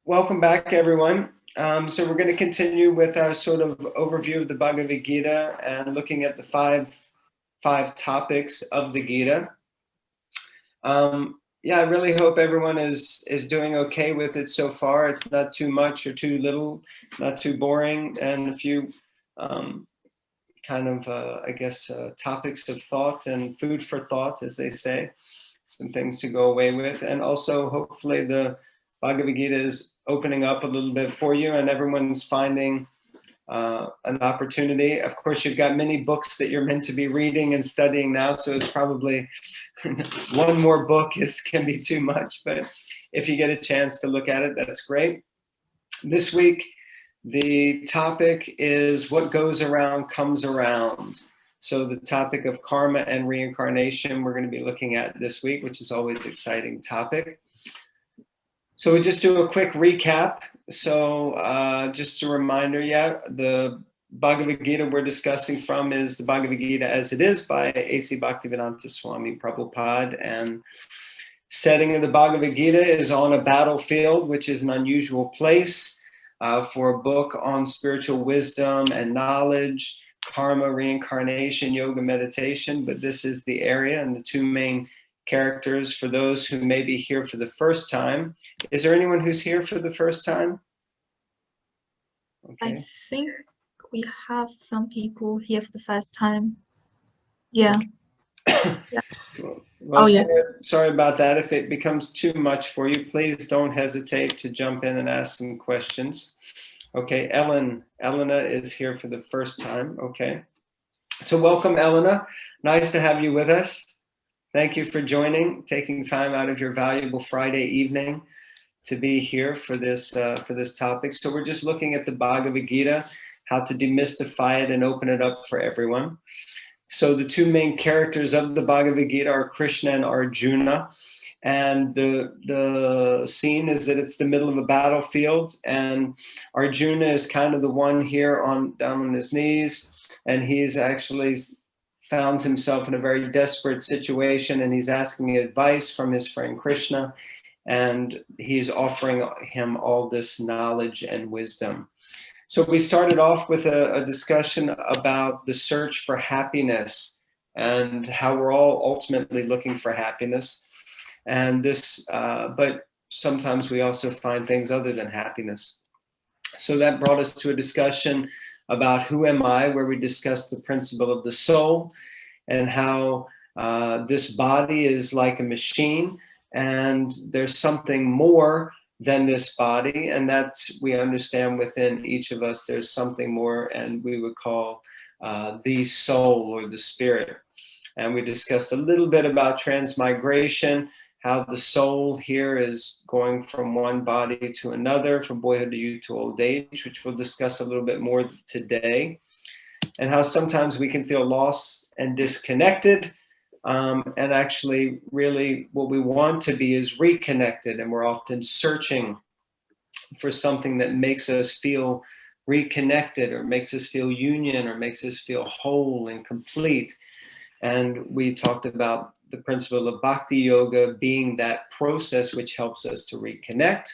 welcome back, everyone. So we're going to continue with our sort of overview of the Bhagavad Gita and looking at the five topics of the Gita. Yeah, I really hope everyone is doing okay with it so far. It's not too much or too little, not too boring, and a few topics of thought and food for thought, as they say, some things to go away with. And also, hopefully, the Bhagavad Gita is opening up a little bit for you and everyone's finding an opportunity. Of course, you've got many books that you're meant to be reading and studying now, so it's probably one more book can be too much, but if you get a chance to look at it, that's great. This week, the topic is what goes around comes around. So the topic of karma and reincarnation we're going to be looking at this week, which is always an exciting topic. So we just do a quick recap. So just a reminder, the Bhagavad Gita we're discussing from is the Bhagavad Gita as it is by A.C. Bhaktivedanta Swami Prabhupada. And setting of the Bhagavad Gita is on a battlefield, which is an unusual place for a book on spiritual wisdom and knowledge, karma, reincarnation, yoga, meditation. But this is the area, and the two main characters for those who may be here for the first time. Is there anyone who's here for the first time? Okay. I think we have some people here for the first time. Yeah. Yeah. Well, sorry about that. If it becomes too much for you, please don't hesitate to jump in and ask some questions. Okay, Elena is here for the first time. Okay. So welcome, Elena. Nice to have you with us. Thank you for joining, taking time out of your valuable Friday evening to be here for this topic. So we're just looking at the Bhagavad Gita, how to demystify it and open it up for everyone. So the two main characters of the Bhagavad Gita are Krishna and Arjuna. And the scene is that it's the middle of a battlefield, and Arjuna is kind of the one here down on his knees, and he's actually found himself in a very desperate situation, and he's asking advice from his friend Krishna, and he's offering him all this knowledge and wisdom. So we started off with a discussion about the search for happiness and how we're all ultimately looking for happiness. And but sometimes we also find things other than happiness. So that brought us to a discussion about who am I, where we discussed the principle of the soul and how this body is like a machine and there's something more than this body, and that's, we understand within each of us there's something more, and we would call the soul or the spirit. And we discussed a little bit about transmigration, how the soul here is going from one body to another, from boyhood to youth to old age, which we'll discuss a little bit more today, and how sometimes we can feel lost and disconnected, and actually really what we want to be is reconnected, and we're often searching for something that makes us feel reconnected or makes us feel union or makes us feel whole and complete. And we talked about the principle of bhakti yoga being that process which helps us to reconnect.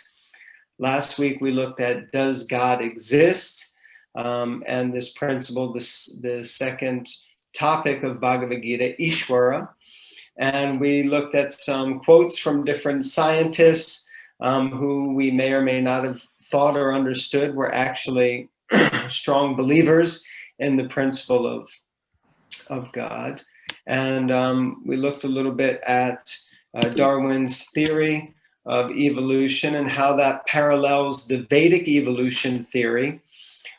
Last week we looked at, does God exist? And this principle, the second topic of Bhagavad Gita, Ishvara. And we looked at some quotes from different scientists who we may or may not have thought or understood were actually strong believers in the principle of God. And we looked a little bit at Darwin's theory of evolution and how that parallels the Vedic evolution theory,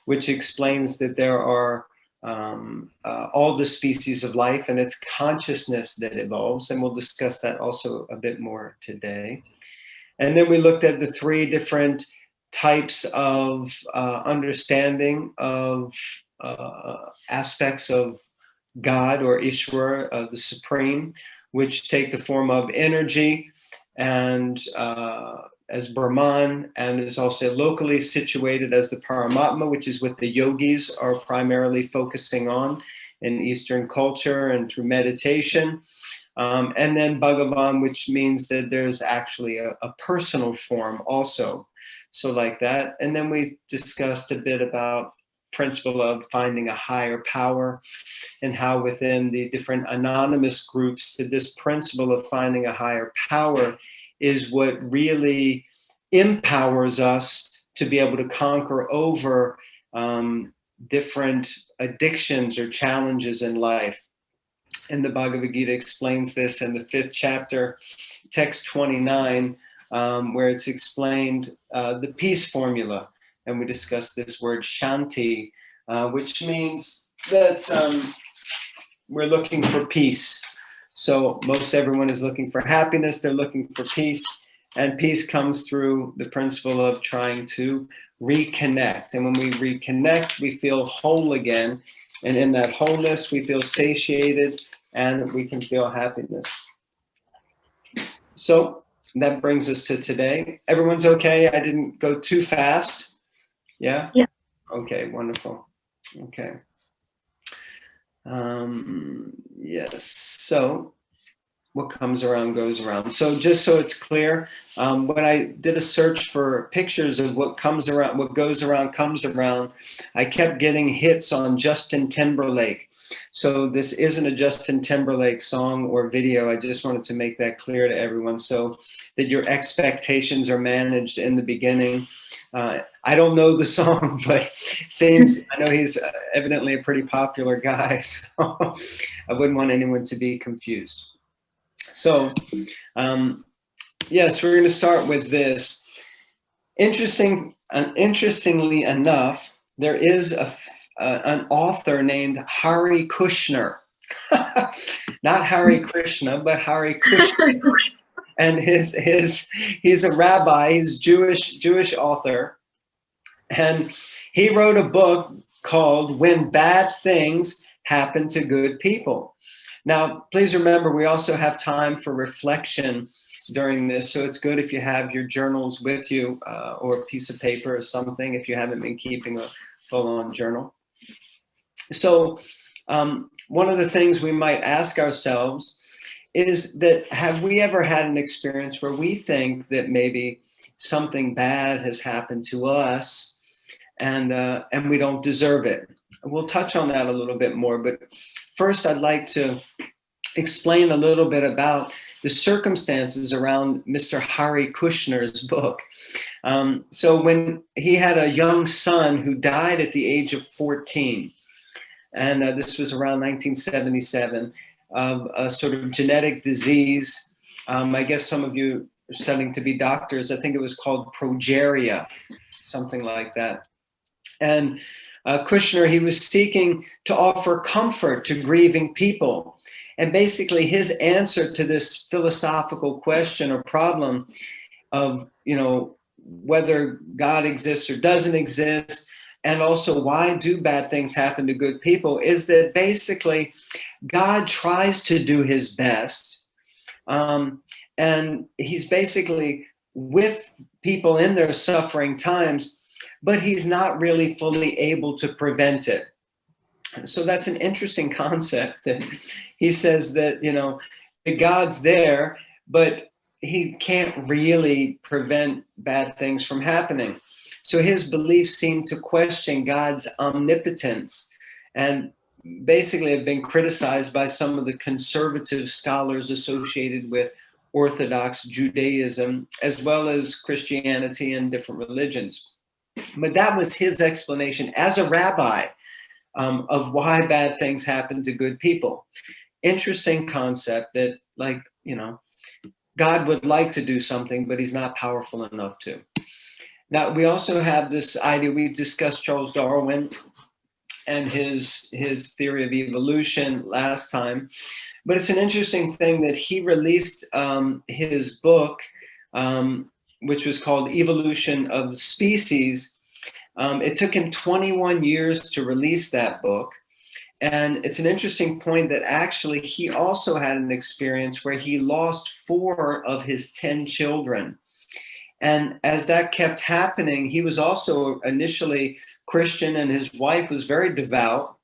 which explains that there are all the species of life and it's consciousness that evolves. And we'll discuss that also a bit more today. And then we looked at the three different types of understanding of aspects of God or Ishvara, the Supreme, which take the form of energy and as Brahman, and is also locally situated as the Paramatma, which is what the yogis are primarily focusing on in Eastern culture and through meditation. And then Bhagavan, which means that there's actually a personal form also. So like that. And then we discussed a bit about principle of finding a higher power, and how within the different anonymous groups that this principle of finding a higher power is what really empowers us to be able to conquer over different addictions or challenges in life. And the Bhagavad-gita explains this in the 5th chapter, text 29, where it's explained the peace formula. And we discussed this word shanti, which means that we're looking for peace. So most everyone is looking for happiness, they're looking for peace, and peace comes through the principle of trying to reconnect. And when we reconnect, we feel whole again. And in that wholeness, we feel satiated and we can feel happiness. So that brings us to today. Everyone's okay? I didn't go too fast. Yeah? Yeah. Okay, wonderful. Okay. Yes. So what comes around goes around. So just so it's clear, when I did a search for pictures of what comes around, what goes around comes around, I kept getting hits on Justin Timberlake. So this isn't a Justin Timberlake song or video. I just wanted to make that clear to everyone so that your expectations are managed in the beginning. I don't know the song, but I know he's evidently a pretty popular guy, so I wouldn't want anyone to be confused. So, yes, we're going to start with this. Interestingly enough, there is an author named Hari Kushner. Not Hari Krishna, but Hari Kushner. And he's a rabbi, he's Jewish author. And he wrote a book called When Bad Things Happen to Good People. Now, please remember, we also have time for reflection during this. So it's good if you have your journals with you or a piece of paper or something if you haven't been keeping a full-on journal. So one of the things we might ask ourselves is that, have we ever had an experience where we think that maybe something bad has happened to us and we don't deserve it? We'll touch on that a little bit more, but first I'd like to explain a little bit about the circumstances around Mr. Hari Kushner's book. So when he had a young son who died at the age of 14, and this was around 1977, of a sort of genetic disease. I guess some of you are studying to be doctors. I think it was called progeria, something like that. And Kushner, he was seeking to offer comfort to grieving people. And basically his answer to this philosophical question or problem of, whether God exists or doesn't exist, and also why do bad things happen to good people, is that basically God tries to do his best. And he's basically with people in their suffering times, but he's not really fully able to prevent it. So that's an interesting concept, that he says that, that God's there, but he can't really prevent bad things from happening. So his beliefs seem to question God's omnipotence, and basically have been criticized by some of the conservative scholars associated with Orthodox Judaism, as well as Christianity and different religions. But that was his explanation as a rabbi of why bad things happen to good people. Interesting concept that, God would like to do something, but he's not powerful enough to. Now, we also have this idea, we discussed Charles Darwin and his theory of evolution last time, but it's an interesting thing that he released his book, which was called Evolution of Species. It took him 21 years to release that book. And it's an interesting point that actually he also had an experience where he lost 4 of his 10 children. And as that kept happening, he was also initially Christian and his wife was very devout.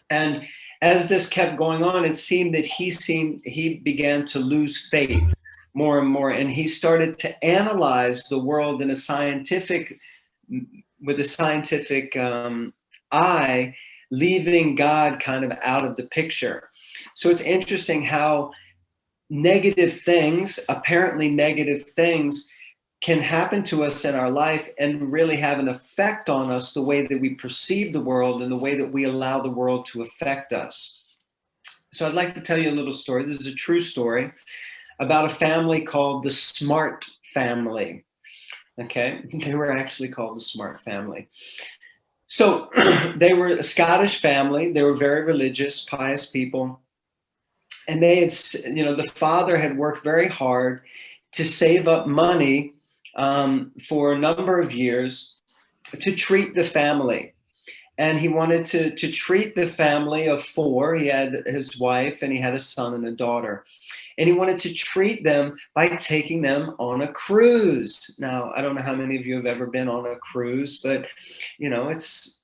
And as this kept going on, it seemed that he began to lose faith. more and more. And he started to analyze the world in a scientific, with a scientific eye, leaving God kind of out of the picture. So it's interesting how negative things, apparently negative things, can happen to us in our life and really have an effect on us, the way that we perceive the world and the way that we allow the world to affect us. So I'd like to tell you a little story. This is a true story about a family called the Smart family. Okay, they were actually called the Smart family. So they were a Scottish family. They were very religious, pious people. And they had, the father had worked very hard to save up money for a number of years to treat the family. And he wanted to treat the family of 4. He had his wife and he had a son and a daughter. And he wanted to treat them by taking them on a cruise. Now, I don't know how many of you have ever been on a cruise, but, it's,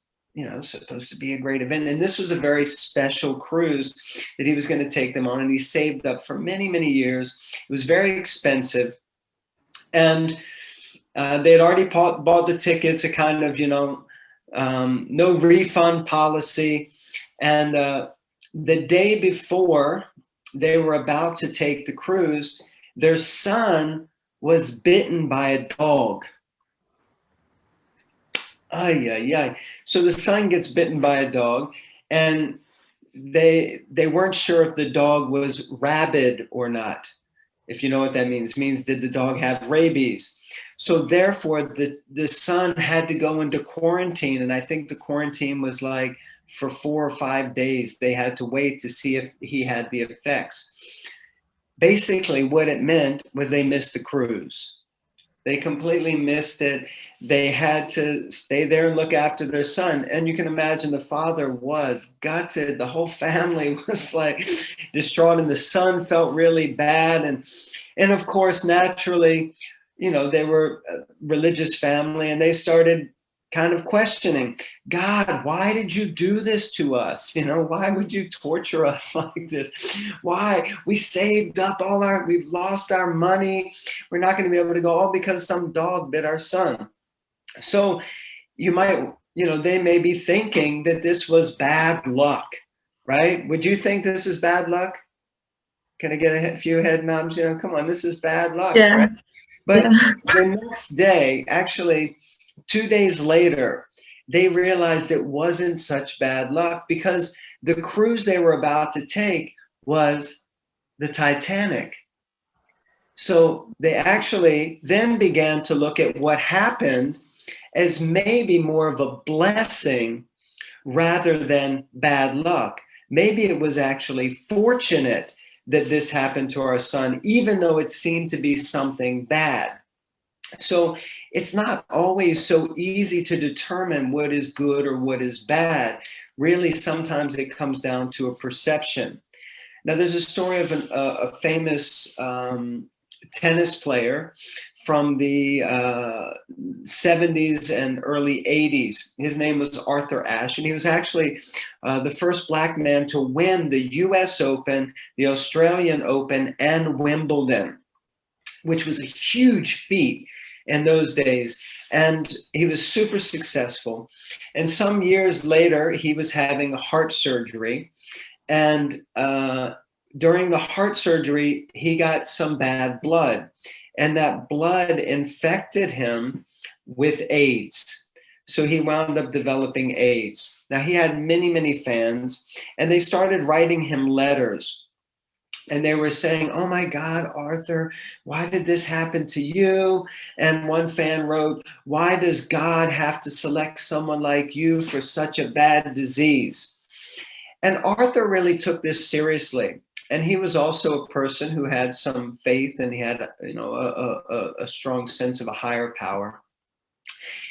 supposed to be a great event. And this was a very special cruise that he was going to take them on. And he saved up for many, many years. It was very expensive. And they had already bought the tickets, a kind of, no refund policy. And the day before they were about to take the cruise, their son was bitten by a dog. Ay, ay, ay. So the son gets bitten by a dog, and they weren't sure if the dog was rabid or not. If you know what that means, did the dog have rabies? So therefore, the son had to go into quarantine, and I think the quarantine was like for 4 or 5 days. They had to wait to see if he had the effects. Basically, what it meant was they missed the cruise. They completely missed it. They had to stay there and look after their son. And you can imagine the father was gutted. The whole family was like distraught, and the son felt really bad. And of course, naturally, they were a religious family, and they started kind of questioning, God, why did you do this to us? Why would you torture us like this? Why? We saved up we've lost our money. We're not going to be able to go, all because some dog bit our son. So you might, they may be thinking that this was bad luck, right? Would you think this is bad luck? Can I get a few head nods? Come on, this is bad luck. Yeah. Right? But the next day, actually, 2 days later, they realized it wasn't such bad luck, because the cruise they were about to take was the Titanic. So they actually then began to look at what happened as maybe more of a blessing rather than bad luck. Maybe it was actually fortunate that this happened to our son, even though it seemed to be something bad. So it's not always so easy to determine what is good or what is bad. Really, sometimes it comes down to a perception. Now, there's a story of a famous tennis player from the 70s and early 80s. His name was Arthur Ashe, and he was actually the first Black man to win the US Open, the Australian Open, and Wimbledon, which was a huge feat in those days. And he was super successful. And some years later, he was having a heart surgery. And during the heart surgery, he got some bad blood. And that blood infected him with AIDS. So he wound up developing AIDS. Now, he had many, many fans, and they started writing him letters. And they were saying, oh my God, Arthur, why did this happen to you? And one fan wrote, why does God have to select someone like you for such a bad disease? And Arthur really took this seriously. And he was also a person who had some faith, and he had, a strong sense of a higher power.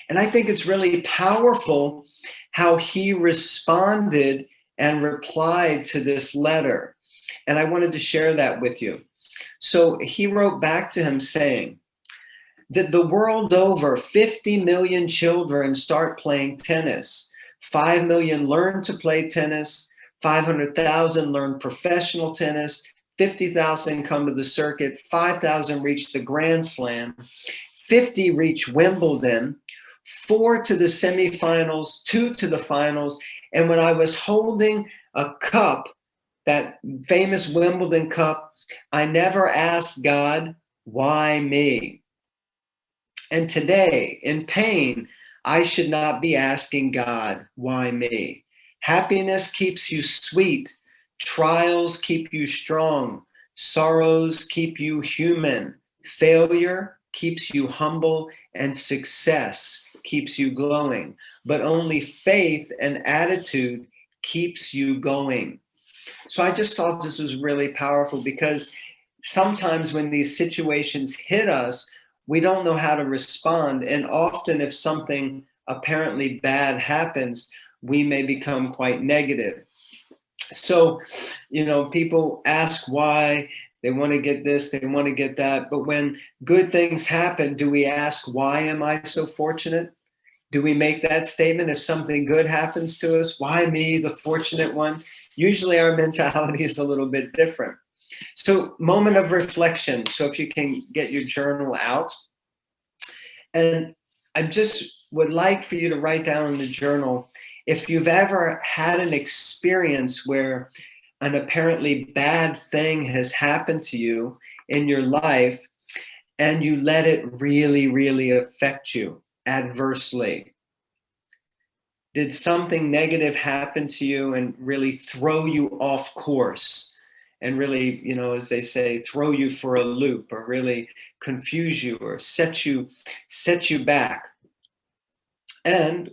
And I think it's really powerful how he responded and replied to this letter. And I wanted to share that with you. So he wrote back to him saying that the world over, 50 million children start playing tennis. 5 million learn to play tennis. 500,000 learn professional tennis. 50,000 come to the circuit, 5,000 reach the Grand Slam, 50 reach Wimbledon, 4 to the semifinals, 2 to the finals. And when I was holding a cup, that famous Wimbledon cup, I never asked God, why me? And today, in pain, I should not be asking God, why me? Happiness keeps you sweet. Trials keep you strong. Sorrows keep you human. Failure keeps you humble, and success keeps you glowing. But only faith and attitude keeps you going. So I just thought this was really powerful, because sometimes when these situations hit us, we don't know how to respond. And often if something apparently bad happens, we may become quite negative. So, people ask why, they want to get this, they want to get that. But when good things happen, do we ask, why am I so fortunate? Do we make that statement if something good happens to us? Why me, the fortunate one? Usually our mentality is a little bit different. So, moment of reflection. So if you can get your journal out. And I just would like for you to write down in the journal, if you've ever had an experience where an apparently bad thing has happened to you in your life, and you let it really, really affect you adversely. Did something negative happen to you and really throw you off course, and really, as they say, throw you for a loop, or really confuse you, or set you back? And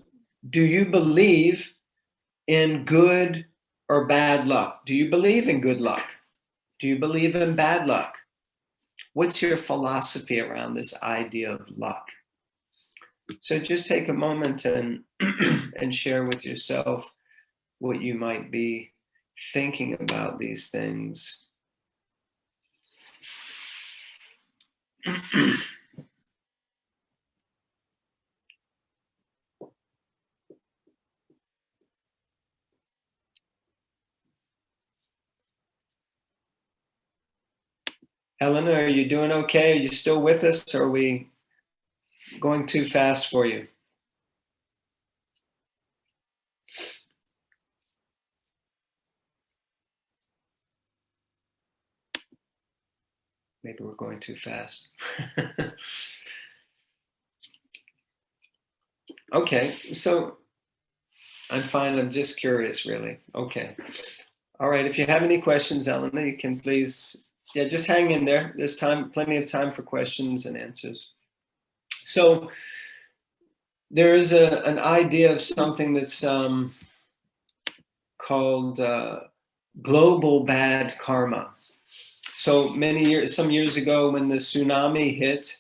do you believe in good or bad luck? Do you believe in good luck? Do you believe in bad luck? What's your philosophy around this idea of luck? So just take a moment and and share with yourself what you might be thinking about these things. Helena, are you doing okay? Are you still with us? Or are we going too fast for you? Maybe we're going too fast. Okay, so I'm fine. I'm just curious, really. Okay. All right. If you have any questions, Elena, you can please, just hang in there. There's plenty of time for questions and answers. So there is an idea of something that's called global bad karma. So some years ago, when the tsunami hit,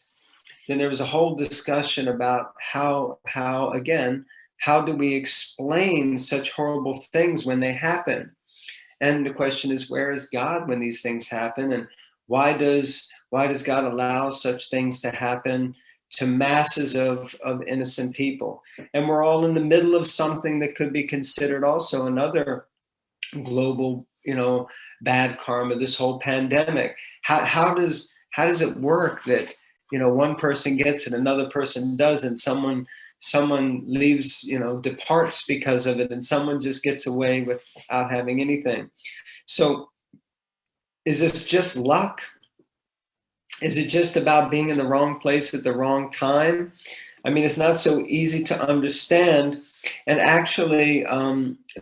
then there was a whole discussion about how do we explain such horrible things when they happen? And the question is, where is God when these things happen? And why does God allow such things to happen to masses of innocent people? And we're all in the middle of something that could be considered also another global, bad karma, this whole pandemic. How does it work that, one person gets it, another person doesn't, someone leaves, departs because of it, and someone just gets away without having anything? So is this just luck? Is it just about being in the wrong place at the wrong time? I mean, it's not so easy to understand. And actually,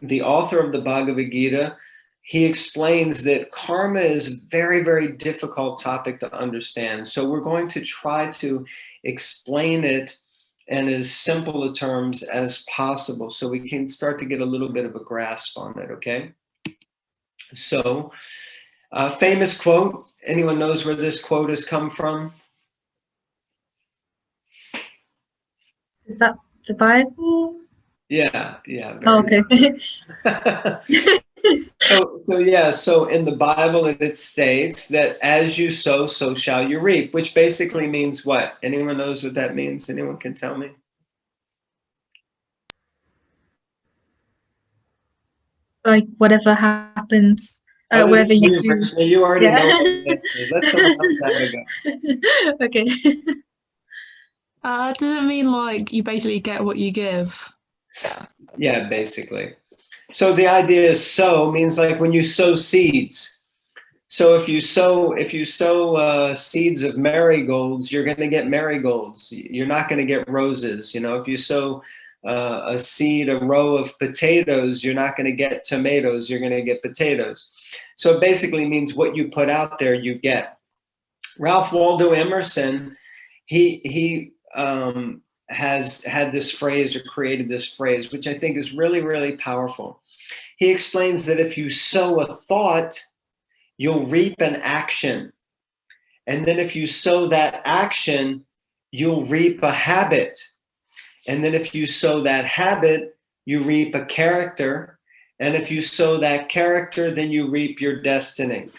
the author of the Bhagavad-gita, he explains that karma is a very, very difficult topic to understand. So we're going to try to explain it in as simple a terms as possible, so we can start to get a little bit of a grasp on it, okay? So, famous quote. Anyone knows where this quote has come from? Is that the Bible? Yeah. Oh, okay. So in the Bible it states that as you sow, so shall you reap, which basically means what? Anyone knows what that means? Anyone can tell me? Like whatever happens whatever you do. Krishna, you already Yeah. know what the answer is. Let someone else have a go. Okay. Does it mean like you basically get what you give? Yeah, basically. So the idea is sow means like when you sow seeds. So if you sow seeds of marigolds, you're going to get marigolds. You're not going to get roses. You know, if you sow a row of potatoes, you're not going to get tomatoes. You're going to get potatoes. So it basically means what you put out there, you get. Ralph Waldo Emerson, he has had this phrase or created this phrase, which I think is really, really powerful. He explains that if you sow a thought, you'll reap an action. And then if you sow that action, you'll reap a habit. And then if you sow that habit, you reap a character. And if you sow that character, then you reap your destiny.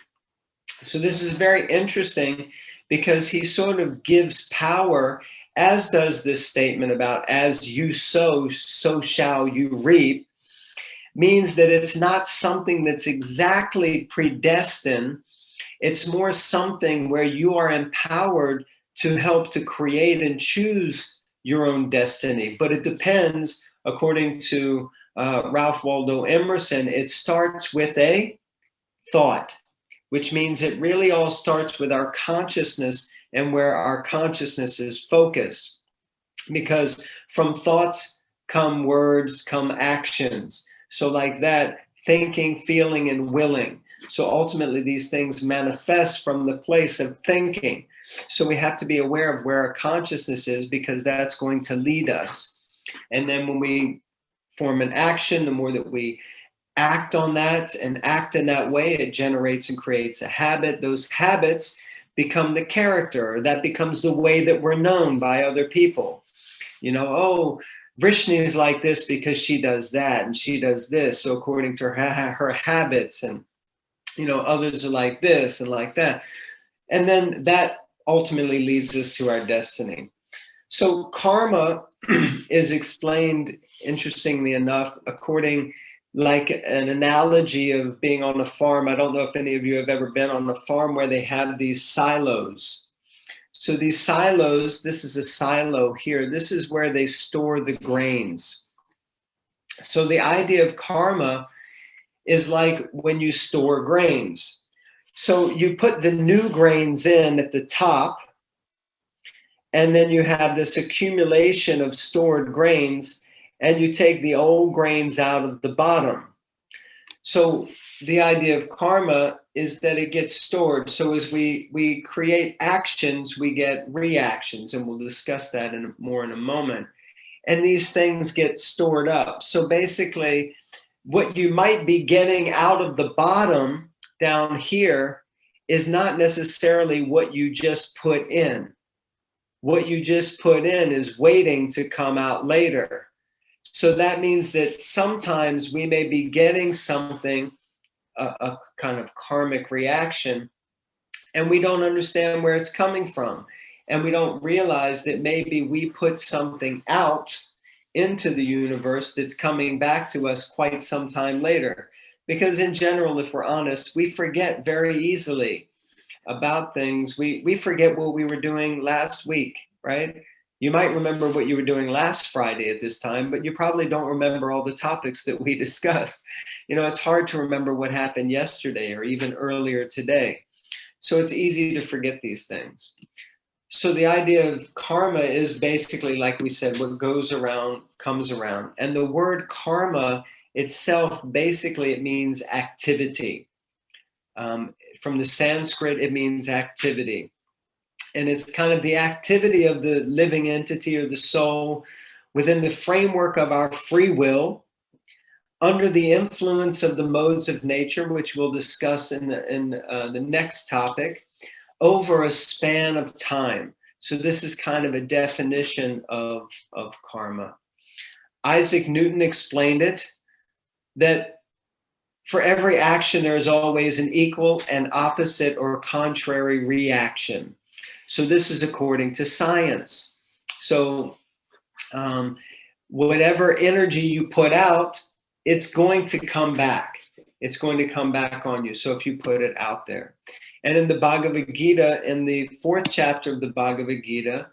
So this is very interesting because he sort of gives power, as does this statement about as you sow, so shall you reap, means that it's not something that's exactly predestined. It's more something where you are empowered to help to create and choose your own destiny. But it depends, according to Ralph Waldo Emerson, it starts with a thought, which means it really all starts with our consciousness and where our consciousness is focused. Because from thoughts come words, come actions. So like that, thinking, feeling, and willing. So ultimately these things manifest from the place of thinking. So we have to be aware of where our consciousness is, because that's going to lead us. And then when we form an action, the more that we act on that and act in that way, it generates and creates a habit. Those habits become the character. That becomes the way that we're known by other people. You know, oh, Vrishni is like this because she does that and she does this. So according to her habits, and, you know, others are like this and like that. And then that ultimately leads us to our destiny. So karma is explained, interestingly enough, according like an analogy of being on a farm. I don't know if any of you have ever been on a farm where they have these silos. So these silos, this is a silo here. This is where they store the grains. So the idea of karma is like when you store grains. So you put the new grains in at the top, and then you have this accumulation of stored grains, and you take the old grains out of the bottom. So the idea of karma is that it gets stored. So as we create actions, we get reactions, and we'll discuss that more in a moment. And these things get stored up. So basically, what you might be getting out of the bottom down here is not necessarily what you just put in. What you just put in is waiting to come out later. So that means that sometimes we may be getting something, a kind of karmic reaction, and we don't understand where it's coming from. And we don't realize that maybe we put something out into the universe that's coming back to us quite some time later. Because in general, if we're honest, we forget very easily about things. We forget what we were doing last week, right? You might remember what you were doing last Friday at this time, but you probably don't remember all the topics that we discussed. You know, it's hard to remember what happened yesterday or even earlier today. So it's easy to forget these things. So the idea of karma is basically, like we said, what goes around comes around. And the word karma itself, basically, it means activity. From the Sanskrit, it means activity. And it's kind of the activity of the living entity or the soul within the framework of our free will, under the influence of the modes of nature, which we'll discuss in the next topic, over a span of time. So this is kind of a definition of karma. Isaac Newton explained it, that for every action, there is always an equal and opposite or contrary reaction. So this is according to science. So whatever energy you put out, it's going to come back. it's going to come back on you. So if you put it out there. And in the Bhagavad-gita, in the 4th chapter of the Bhagavad-gita,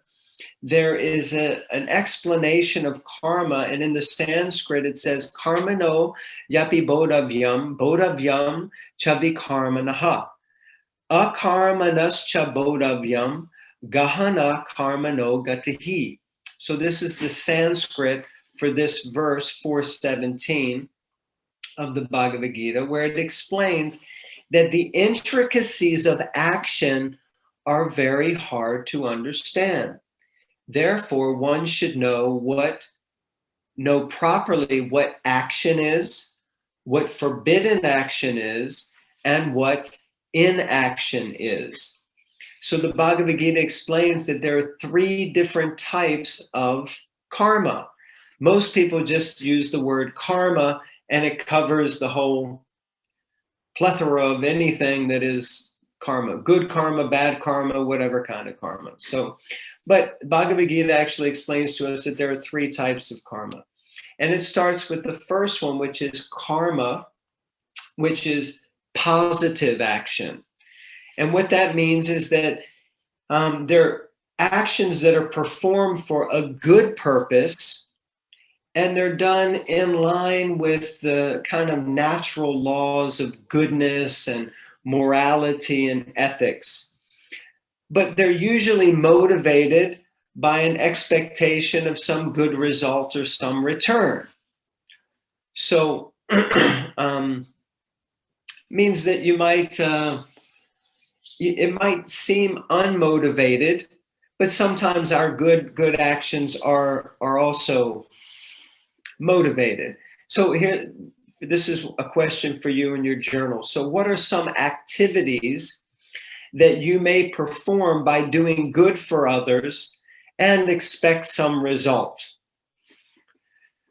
there is an explanation of karma. And in the Sanskrit, it says, karmano yapi bodhavyam chavi karmanaha. Akarmanascha bodhavyam gahana karmano gatihi. So this is the Sanskrit for this verse 417 of the Bhagavad Gita, where it explains that the intricacies of action are very hard to understand. Therefore, one should know properly what action is, what forbidden action is, and what inaction is. So the Bhagavad Gita explains that there are 3 different types of karma. Most people just use the word karma, and it covers the whole plethora of anything that is karma, good karma, bad karma, whatever kind of karma. So, but Bhagavad Gita actually explains to us that there are 3 types of karma. And it starts with the first one, which is karma, which is positive action. And what that means is that they're actions that are performed for a good purpose, and they're done in line with the kind of natural laws of goodness and morality and ethics. But they're usually motivated by an expectation of some good result or some return. So means that you might, it might seem unmotivated, but sometimes our good actions are also motivated. So here, this is a question for you in your journal. So what are some activities that you may perform by doing good for others and expect some result?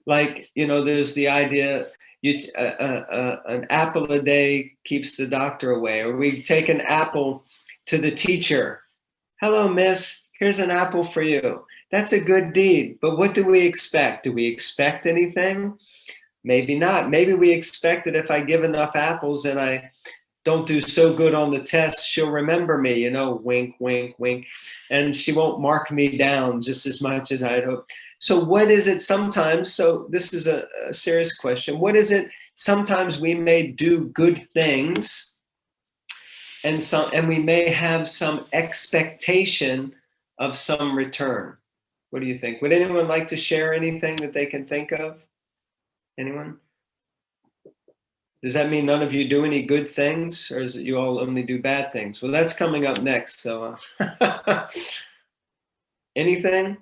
Like, you know, there's the idea, an apple a day keeps the doctor away, or we take an apple to the teacher. Hello, miss, here's an apple for you. That's a good deed, but what do we expect? Do we expect anything? Maybe not. Maybe we expect that if I give enough apples and I don't do so good on the test, she'll remember me, you know, wink, wink, wink, and she won't mark me down just as much as I'd hope. So what is it sometimes, so this is a serious question, what is it sometimes we may do good things and we may have some expectation of some return? What do you think? Would anyone like to share anything that they can think of? Anyone? Does that mean none of you do any good things, or is it you all only do bad things? Well, that's coming up next, so anything?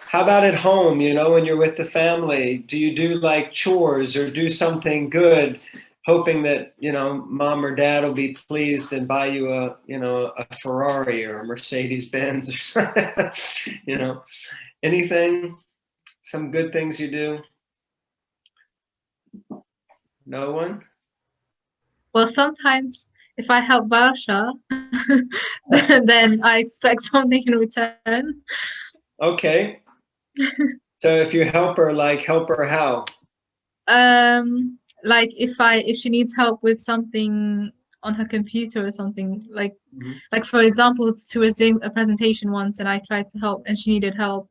How about at home, you know, when you're with the family? Do you do like chores or do something good, hoping that, you know, mom or dad will be pleased and buy you a, you know, a Ferrari or a Mercedes Benz or something, you know, anything, some good things you do? No one? Well, sometimes if I help Varsha, then I expect something in return. Okay. So if you help her, like help her how? Like if she needs help with something on her computer or something, like like for example, she was doing a presentation once and I tried to help and she needed help.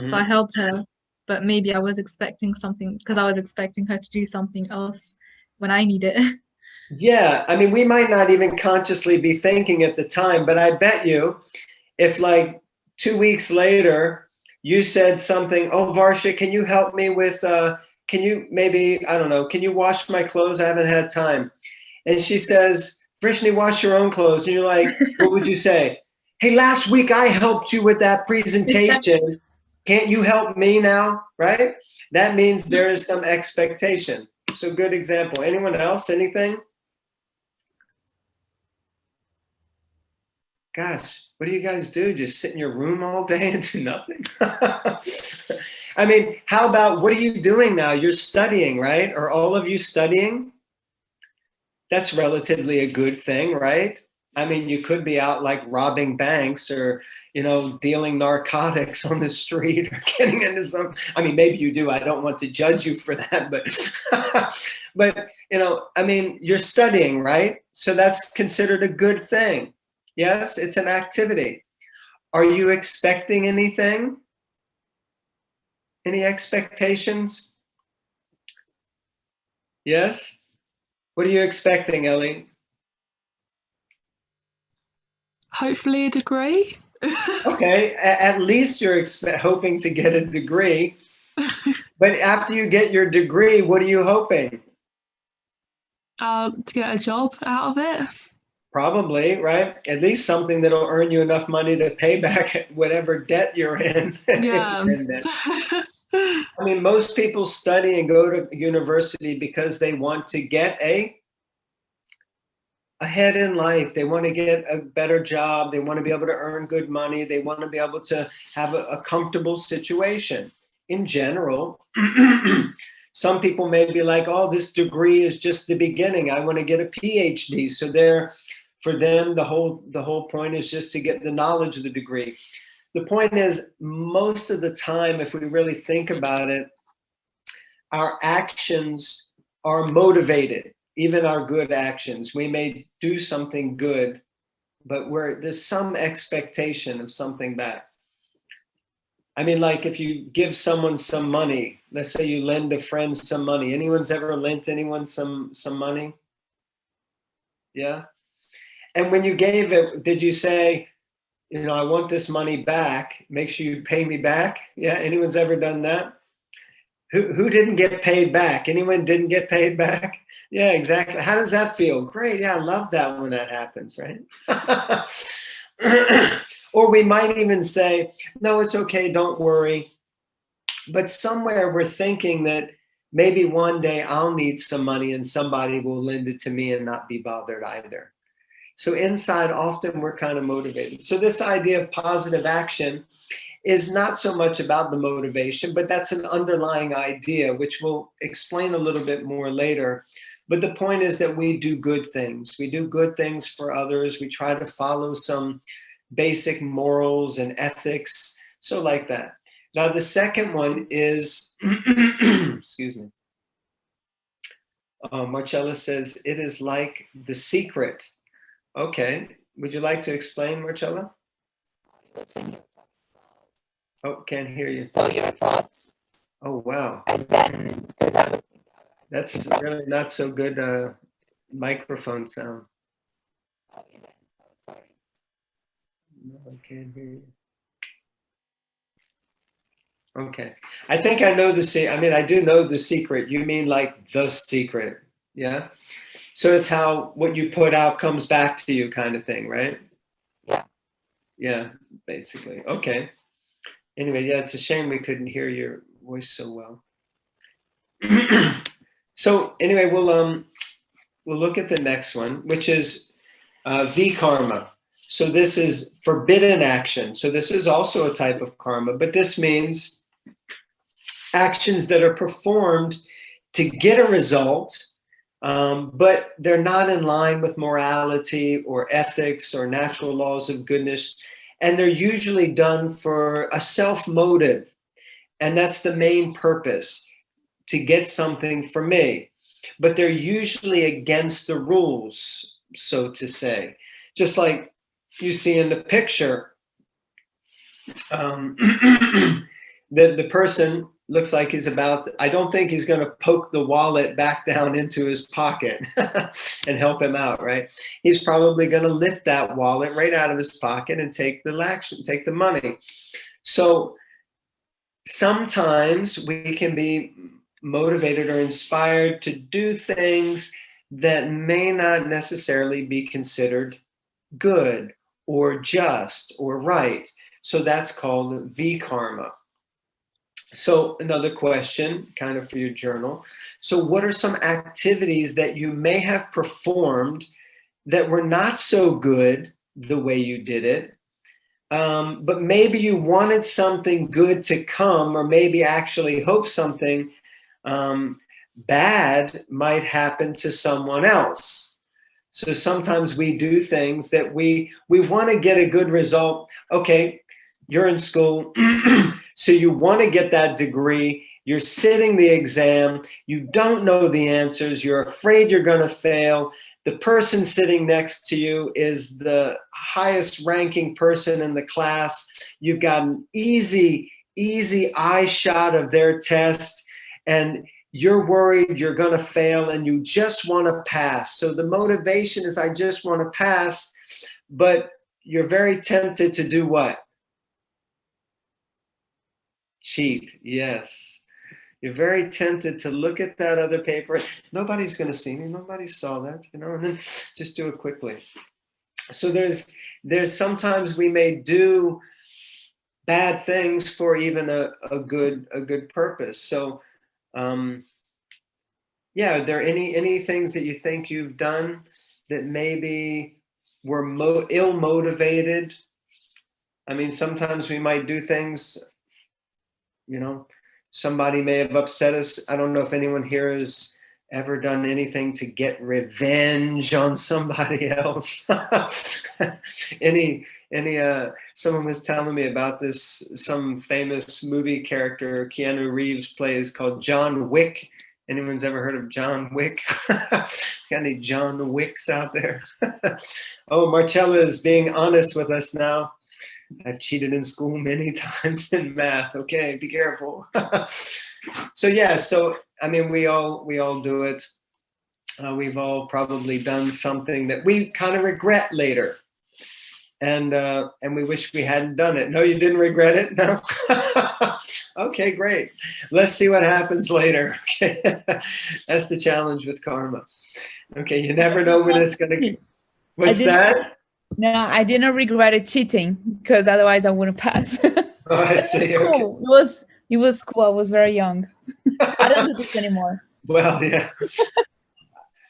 So I helped her, but maybe I was expecting something because I was expecting her to do something else when I need it. Yeah, I mean, we might not even consciously be thinking at the time, but I bet you if like 2 weeks later you said something, oh, Varsha, can you help me with, can you maybe, I don't know, can you wash my clothes? I haven't had time. And she says, Vrishni, wash your own clothes. And you're like, what would you say? Hey, last week I helped you with that presentation. Can't you help me now? Right? That means there is some expectation. So good example. Anyone else? Anything? Gosh, what do you guys do? Just sit in your room all day and do nothing? I mean, how about, what are you doing now? You're studying, right? Are all of you studying? That's relatively a good thing, right? I mean, you could be out like robbing banks or, dealing narcotics on the street or getting into some, I mean, maybe you do. I don't want to judge you for that, but you're studying, right? So that's considered a good thing. Yes, it's an activity. Are you expecting anything? Any expectations? Yes? What are you expecting, Ellie? Hopefully a degree. Okay, at least you're hoping to get a degree. But after you get your degree, what are you hoping? To get a job out of it. Probably, right? At least something that'll earn you enough money to pay back whatever debt you're in. Yeah. If you're in debt. I mean, most people study and go to university because they want to get ahead in life. They want to get a better job. They want to be able to earn good money. They want to be able to have a comfortable situation. In general, some people may be like, oh, this degree is just the beginning. I want to get a PhD. So for them, the whole point is just to get the knowledge of the degree. The point is, most of the time, if we really think about it, our actions are motivated. Even our good actions, we may do something good, but there's some expectation of something back. I mean, like if you give someone some money, let's say you lend a friend some money. Anyone's ever lent anyone some money? Yeah. And when you gave it, did you say, I want this money back. Make sure you pay me back? Yeah. Anyone's ever done that? Who didn't get paid back? Anyone didn't get paid back? Yeah, exactly. How does that feel? Great. Yeah, I love that when that happens, right? Or we might even say, no, it's okay, don't worry. But somewhere we're thinking that maybe one day I'll need some money and somebody will lend it to me and not be bothered either. So inside, often we're kind of motivated. So this idea of positive action is not so much about the motivation, but that's an underlying idea, which we'll explain a little bit more later. But the point is that we do good things. We do good things for others. We try to follow some basic morals and ethics. So like that. Now, the second one is, excuse me. Marcella says, it is like the secret. Okay. Would you like to explain, Marcella? Oh, can't hear you. So your thoughts. Oh, wow. And then, because I was That's really not so good microphone sound. oh, is it? Oh, sorry. No, I can't hear you. Okay. I think I know I do know the secret. You mean like the secret. Yeah. So it's how what you put out comes back to you kind of thing, right? Yeah. Yeah, basically. Okay. Anyway, yeah, it's a shame we couldn't hear your voice so well. So anyway, we'll look at the next one, which is vikarma. So this is forbidden action. So this is also a type of karma, but this means actions that are performed to get a result, but they're not in line with morality or ethics or natural laws of goodness. And they're usually done for a self-motive. And that's the main purpose, to get something for me. But they're usually against the rules, so to say. Just like you see in the picture, the person looks like he's I don't think he's going to poke the wallet back down into his pocket and help him out, right? He's probably going to lift that wallet right out of his pocket and take the money. So sometimes we can be motivated or inspired to do things that may not necessarily be considered good or just or right. So that's called vikarma. So another question, kind of for your journal. So what are some activities that you may have performed that were not so good the way you did it, but maybe you wanted something good to come, or maybe actually hope something bad might happen to someone else. So sometimes we do things that we want to get a good result. Okay, you're in school, so you want to get that degree, you're sitting the exam, you don't know the answers, you're afraid you're going to fail. The person sitting next to you is the highest ranking person in the class. You've got an easy eye shot of their test, and you're worried you're going to fail, and you just want to pass. So the motivation is, I just want to pass, but you're very tempted to do what? Cheat, yes. You're very tempted to look at that other paper. Nobody's going to see me. Nobody saw that, you know, and then just do it quickly. So there's sometimes we may do bad things for even a good purpose. So, yeah, are there any things that you think you've done that maybe were ill-motivated? I mean, sometimes we might do things, you know, somebody may have upset us. I don't know if anyone here has ever done anything to get revenge on somebody else. Someone was telling me about this, some famous movie character Keanu Reeves plays called John Wick. Anyone's ever heard of John Wick? Got any John Wicks out there? Oh, Marcella is being honest with us now. I've cheated in school many times in math. Okay, be careful. So yeah, so I mean, we all do it. We've all probably done something that we kind of regret later, and we wish we hadn't done it. No, you didn't regret it? No. Okay, great. Let's see what happens later. Okay, that's the challenge with karma. Okay, you never know when it's gonna. What's that? No, I didn't regret cheating because otherwise I wouldn't pass. Oh, I see. Okay. Cool. It was cool. I was very young. I don't do this anymore. Well, yeah.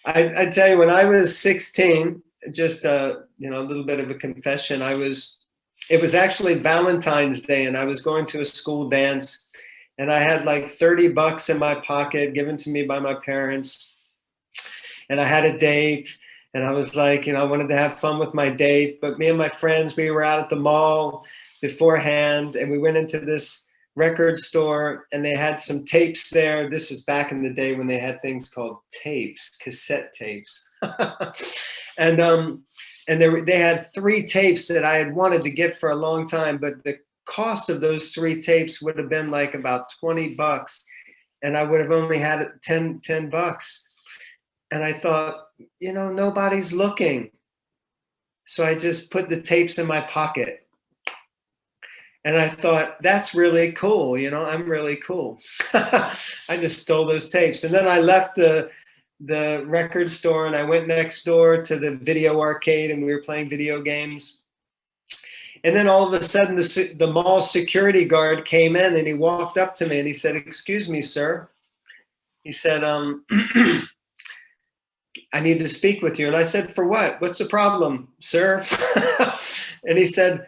I tell you, when I was 16, just you know, a little bit of a confession. It was actually Valentine's Day, and I was going to a school dance, and I had like $30 in my pocket given to me by my parents, and I had a date. And I was like, you know, I wanted to have fun with my date, but me and my friends, we were out at the mall beforehand, and we went into this record store, and they had some tapes there. This is back in the day when they had things called tapes, cassette tapes. And they had 3 tapes that I had wanted to get for a long time, but the cost of those 3 tapes would have been like about $20, and I would have only had $10. And I thought, you know, nobody's looking. So I just put the tapes in my pocket. And I thought, that's really cool. You know, I'm really cool. I just stole those tapes. And then I left the record store, and I went next door to the video arcade, and we were playing video games. And then all of a sudden the mall security guard came in, and he walked up to me and he said, "Excuse me, sir." He said, "I need to speak with you." And I said, "For what? What's the problem, sir?" And he said,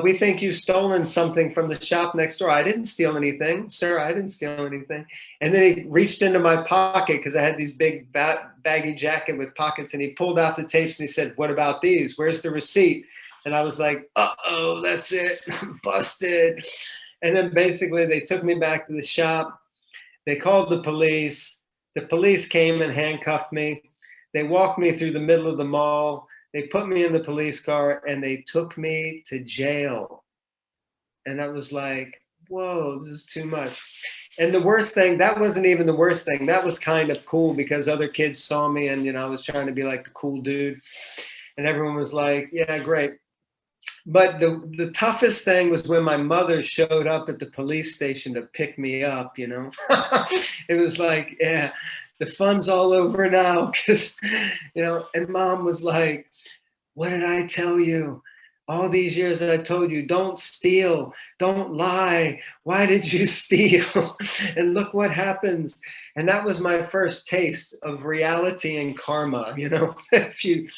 "We think you've stolen something from the shop next door." "I didn't steal anything, sir. I didn't steal anything." And then he reached into my pocket, because I had these big baggy jacket with pockets, and he pulled out the tapes, and he said, "What about these? Where's the receipt?" And I was like, uh-oh, that's it. Busted. And then basically they took me back to the shop. They called the police. The police came and handcuffed me. They walked me through the middle of the mall. They put me in the police car, and they took me to jail. And I was like, whoa, this is too much. And the worst thing, that wasn't even the worst thing. That was kind of cool, because other kids saw me, and, you know, I was trying to be like the cool dude. And everyone was like, yeah, great. But the toughest thing was when my mother showed up at the police station to pick me up, you know. It was like, yeah, the fun's all over now, because, you know, and Mom was like, "What did I tell you? All these years that I told you, don't steal, don't lie. Why did you steal? And look what happens." And that was my first taste of reality and karma. You know, if you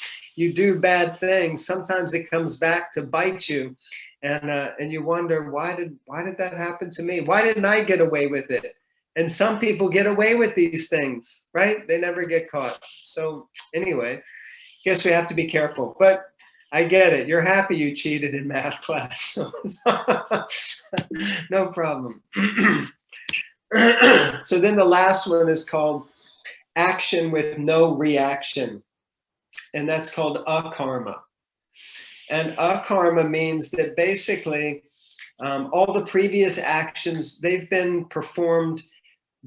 do bad things, sometimes it comes back to bite you, and you wonder, why did that happen to me? Why didn't I get away with it? And some people get away with these things, right? They never get caught. So anyway, guess we have to be careful. But I get it. You're happy you cheated in math class. So, no problem. So then the last one is called action with no reaction. And that's called akarma. And akarma means that basically all the previous actions, they've been performed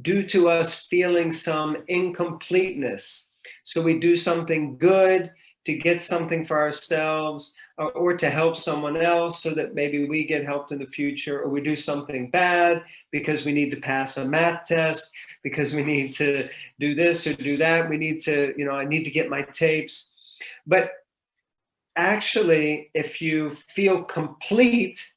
due to us feeling some incompleteness. So we do something good to get something for ourselves, or to help someone else so that maybe we get helped in the future, or we do something bad because we need to pass a math test, because we need to do this or do that. We need to, I need to get my tapes. But actually, if you feel complete,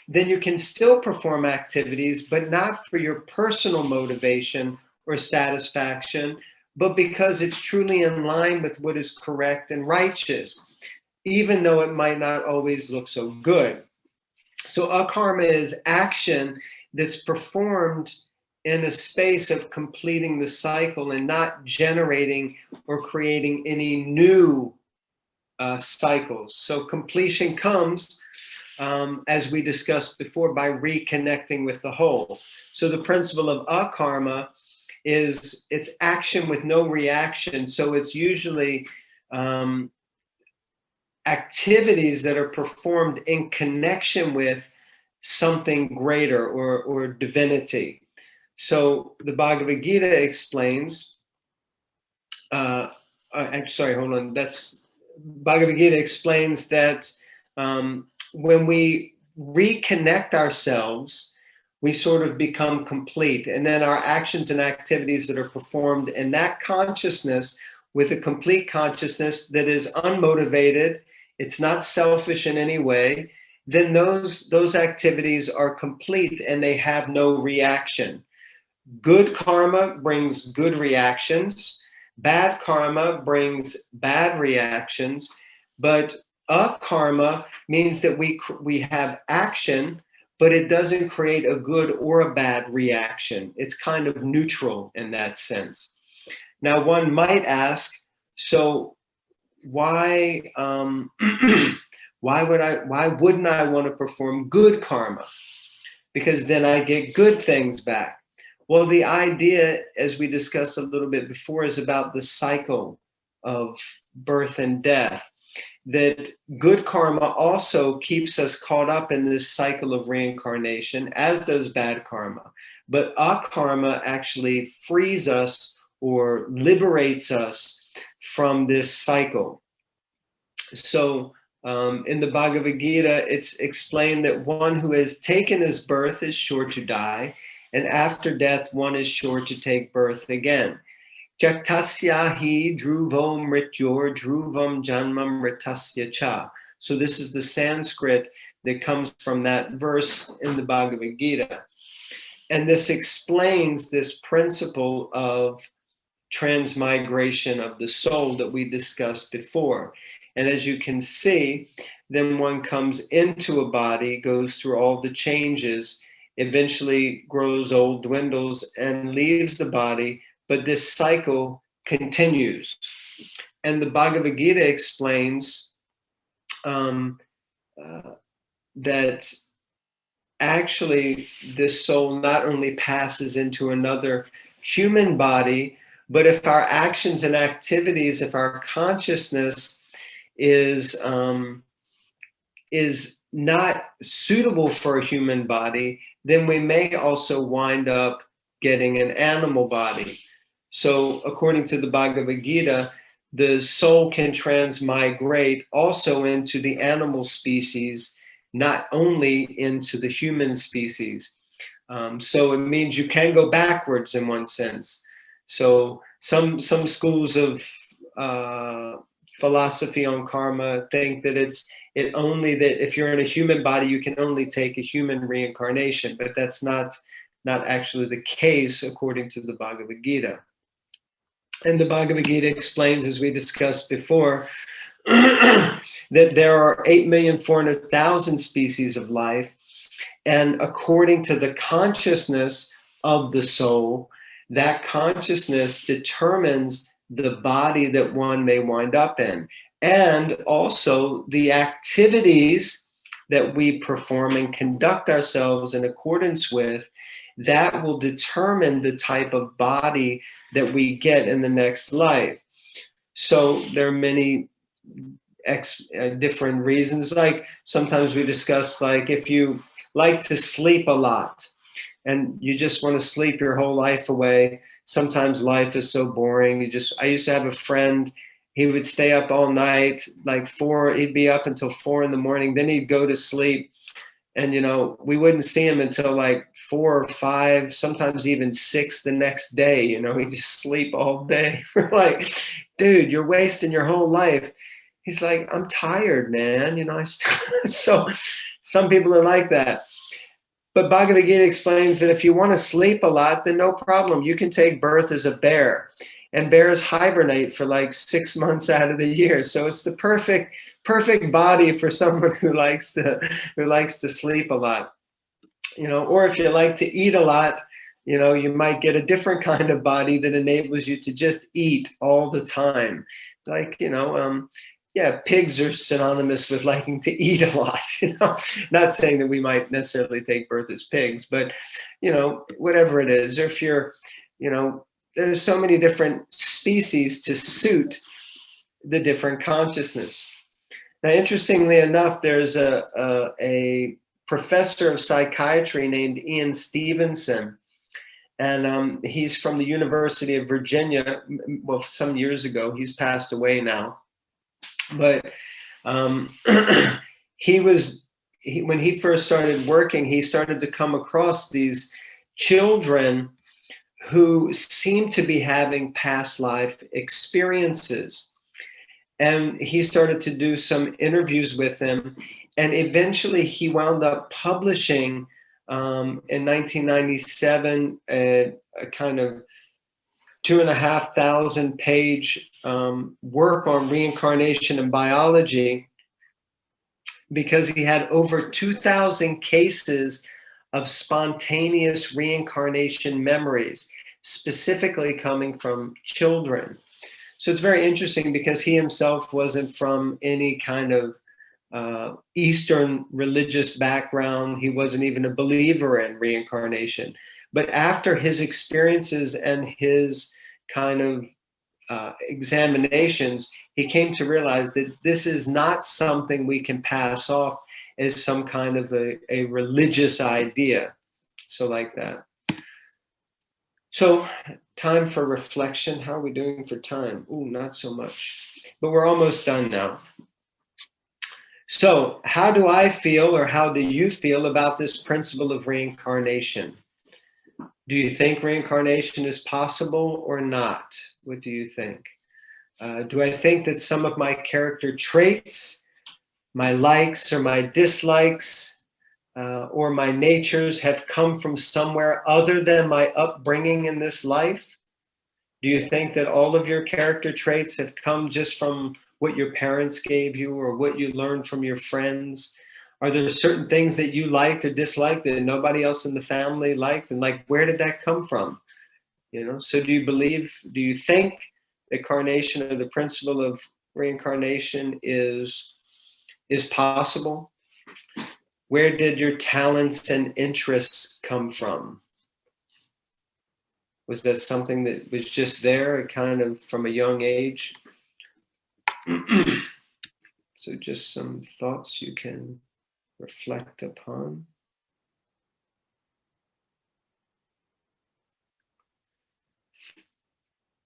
then you can still perform activities, but not for your personal motivation or satisfaction, but because it's truly in line with what is correct and righteous, even though it might not always look so good. So akarma is action that's performed in a space of completing the cycle and not generating or creating any new cycles. So completion comes, as we discussed before, by reconnecting with the whole. So the principle of akarma is it's action with no reaction. So it's usually activities that are performed in connection with something greater or divinity. So the Bhagavad-gita explains, sorry, hold on. That's Bhagavad-gita explains that when we reconnect ourselves, we sort of become complete. And then our actions and activities that are performed in that consciousness, with a complete consciousness that is unmotivated, it's not selfish in any way, then those activities are complete and they have no reaction. Good karma brings good reactions. Bad karma brings bad reactions. But akarma means that we have action, but it doesn't create a good or a bad reaction. It's kind of neutral in that sense. Now, one might ask, so why wouldn't I want to perform good karma? Because then I get good things back. Well, the idea, as we discussed a little bit before, is about the cycle of birth and death. That good karma also keeps us caught up in this cycle of reincarnation, as does bad karma. But akarma actually frees us or liberates us from this cycle. So in the Bhagavad-gita, it's explained that one who has taken his birth is sure to die, and after death, one is sure to take birth again. Jaktasya hi dhruvam mrityor dhruvam janmam mritasya cha. So this is the Sanskrit that comes from that verse in the Bhagavad-gita. And this explains this principle of transmigration of the soul that we discussed before. And as you can see, then one comes into a body, goes through all the changes, eventually grows old, dwindles, and leaves the body. But this cycle continues. And the Bhagavad-gita explains that actually this soul not only passes into another human body, but if our actions and activities, if our consciousness is not suitable for a human body, then we may also wind up getting an animal body. So according to the Bhagavad-gita, the soul can transmigrate also into the animal species, not only into the human species. So it means you can go backwards in one sense. So some schools of philosophy on karma think that it only that if you're in a human body, you can only take a human reincarnation, but that's not actually the case according to the Bhagavad-gita. And the Bhagavad-gita explains, as we discussed before, that there are 8,400,000 species of life, and according to the consciousness of the soul, that consciousness determines the body that one may wind up in. and also the activities that we perform and conduct ourselves in accordance with, that will determine the type of body that we get in the next life. So there are many different reasons. Like sometimes we discuss, like if you like to sleep a lot and you just want to sleep your whole life away, sometimes life is so boring. I used to have a friend, he would stay up all night, like he'd be up until 4 in the morning, then he'd go to sleep. And, you know, we wouldn't see him until like 4 or 5, sometimes even 6 the next day. You know, he'd just sleep all day. We're like, dude, you're wasting your whole life. He's like, I'm tired, man. You know, so some people are like that. But Bhagavad-gita explains that if you want to sleep a lot, then no problem. You can take birth as a bear. And bears hibernate for like 6 months out of the year. So it's the perfect body for someone who likes to sleep a lot. You know, or if you like to eat a lot, you know, you might get a different kind of body that enables you to just eat all the time. Like, you know, yeah, pigs are synonymous with liking to eat a lot. You know, not saying that we might necessarily take birth as pigs, but, you know, whatever it is, or if you're, you know, there's so many different species to suit the different consciousness. Now, interestingly enough, there's a professor of psychiatry named Ian Stevenson, and he's from the University of Virginia. Well, some years ago, he's passed away now. But when he first started working, he started to come across these children who seemed to be having past life experiences. And he started to do some interviews with them. And eventually he wound up publishing in 1997 a kind of 2,500 page work on reincarnation and biology, because he had over 2,000 cases of spontaneous reincarnation memories, specifically coming from children. So it's very interesting because he himself wasn't from any kind of Eastern religious background. He wasn't even a believer in reincarnation. But after his experiences and his kind of examinations, he came to realize that this is not something we can pass off as some kind of a religious idea. So like that. So time for reflection. How are we doing for time? Ooh, not so much. But we're almost done now. So how do I feel, or how do you feel about this principle of reincarnation? Do you think reincarnation is possible or not? What do you think? Do I think that some of my character traits, my likes or my dislikes, or my natures have come from somewhere other than my upbringing in this life? Do you think that all of your character traits have come just from what your parents gave you or what you learned from your friends? Are there certain things that you liked or disliked that nobody else in the family liked? And like, where did that come from? You know, so do you think that carnation, or the principle of reincarnation, is possible? Where did your talents and interests come from? Was that something that was just there, kind of from a young age? So just some thoughts you can reflect upon.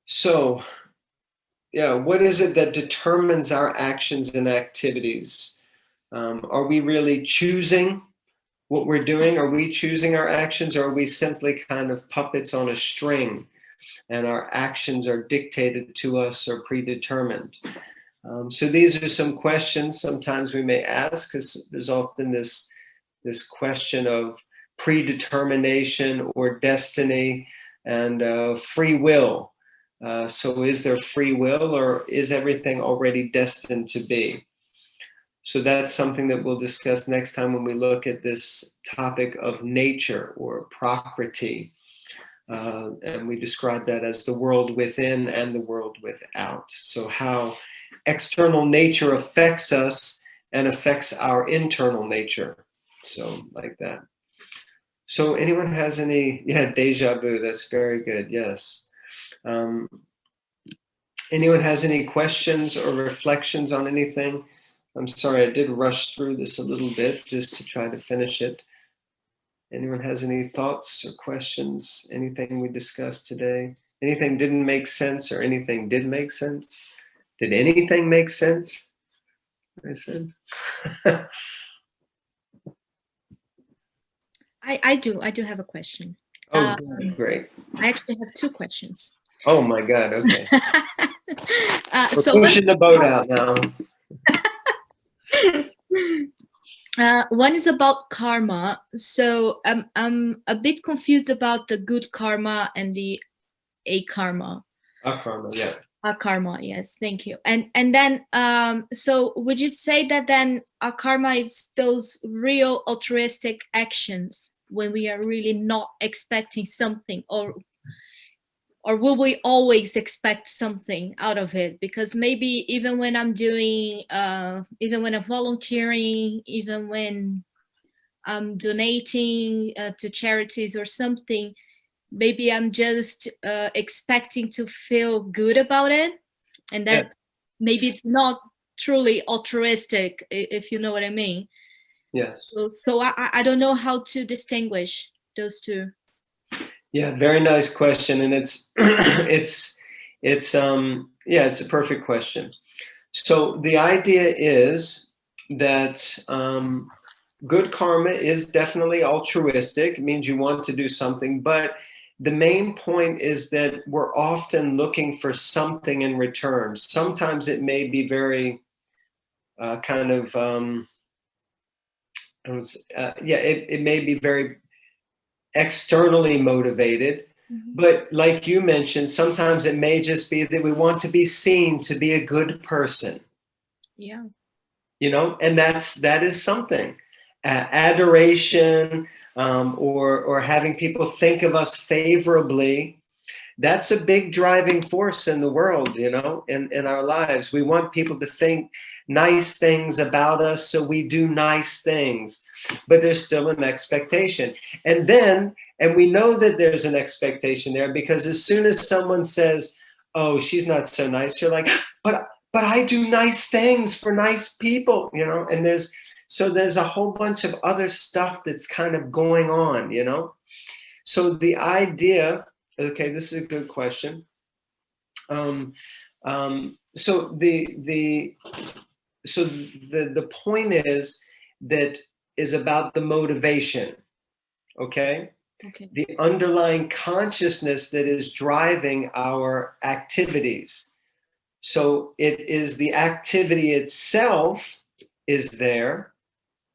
So, yeah, what is it that determines our actions and activities? Are we really choosing what we're doing? Are we choosing our actions, or are we simply kind of puppets on a string and our actions are dictated to us or predetermined? So these are some questions sometimes we may ask, because there's often this question of predetermination or destiny and free will. So is there free will, or is everything already destined to be? So that's something that we'll discuss next time when we look at this topic of nature, or prakriti. And we describe that as the world within and the world without. So how external nature affects us and affects our internal nature. So like that. So anyone has any, yeah, deja vu, that's very good, yes. Anyone has any questions or reflections on anything? I'm sorry, I did rush through this a little bit just to try to finish it. Anyone has any thoughts or questions? Anything we discussed today? Anything didn't make sense or anything did make sense? Did anything make sense? I said. I do have a question. Oh, great. I actually have two questions. Oh my God, okay. So We're pushing the boat out now. One is about karma. So I'm a bit confused about the good karma and the akarma. Akarma, yeah. Akarma, yes, thank you. And then so would you say that then akarma is those real altruistic actions when we are really not expecting something, or will we always expect something out of it? Because maybe even when I'm doing, even when I'm volunteering, even when I'm donating to charities or something, maybe I'm just expecting to feel good about it. And that maybe it's not truly altruistic, if you know what I mean. Yes. So I don't know how to distinguish those two. Yeah, very nice question, and it's it's a perfect question. So the idea is that good karma is definitely altruistic. It means you want to do something, but the main point is that we're often looking for something in return. Sometimes it may be very it may be very externally motivated, but like you mentioned, sometimes it may just be that we want to be seen to be a good person. Yeah. You know, and that is something. Adoration, or having people think of us favorably, that's a big driving force in the world, you know, in our lives. We want people to think nice things about us, so we do nice things, but there's still an expectation. And we know that there's an expectation there, because as soon as someone says, oh, she's not so nice, you're like, but I do nice things for nice people, you know, and there's a whole bunch of other stuff that's kind of going on, you know. So the idea, okay, this is a good question. So the point is about the motivation, okay? Okay. The underlying consciousness that is driving our activities. So it is the activity itself is there,